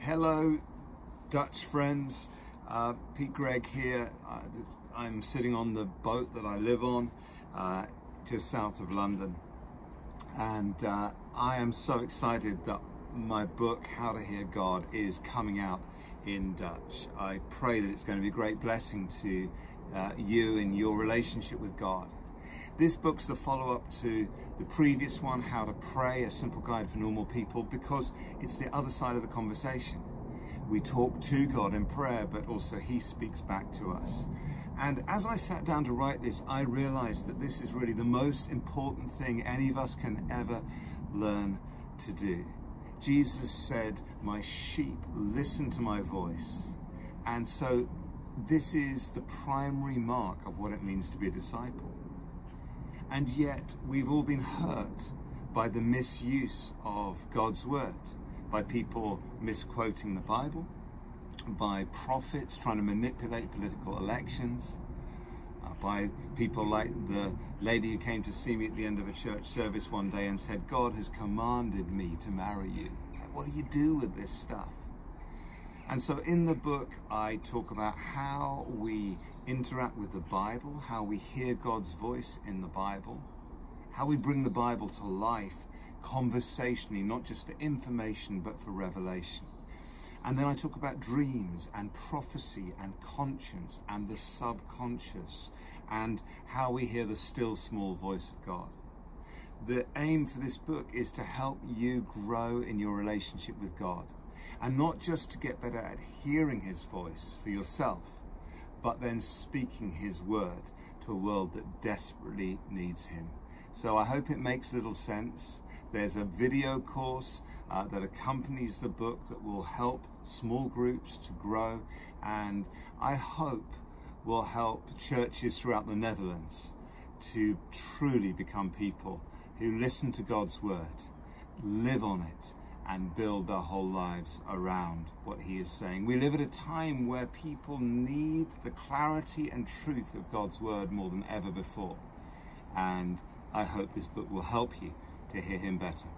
Hello, Dutch friends. Pete Greig here. I'm sitting on the boat that I live on, just south of London. And I am so excited that my book, How to Hear God, is coming out in Dutch. I pray that it's going to be a great blessing to you in your relationship with God. This book's the follow-up to the previous one, How to Pray, a simple guide for normal people, because it's the other side of the conversation. We talk to God in prayer, but also He speaks back to us. And as I sat down to write this, I realized that this is really the most important thing any of us can ever learn to do. Jesus said, "My sheep listen to my voice." And so this is the primary mark of what it means to be a disciple. And yet we've all been hurt by the misuse of God's word, by people misquoting the Bible, by prophets trying to manipulate political elections, by people like the lady who came to see me at the end of a church service one day and said, "God has commanded me to marry you." What do you do with this stuff? And so in the book, I talk about how we interact with the Bible, how we hear God's voice in the Bible, how we bring the Bible to life conversationally, not just for information, but for revelation. And then I talk about dreams and prophecy and conscience and the subconscious and how we hear the still small voice of God. The aim for this book is to help you grow in your relationship with God. And not just to get better at hearing His voice for yourself, but then speaking His word to a world that desperately needs Him. So I hope it makes little sense. There's a video course that accompanies the book that will help small groups to grow, and I hope will help churches throughout the Netherlands to truly become people who listen to God's word, live on it, and build their whole lives around what He is saying. We live at a time where people need the clarity and truth of God's word more than ever before. And I hope this book will help you to hear Him better.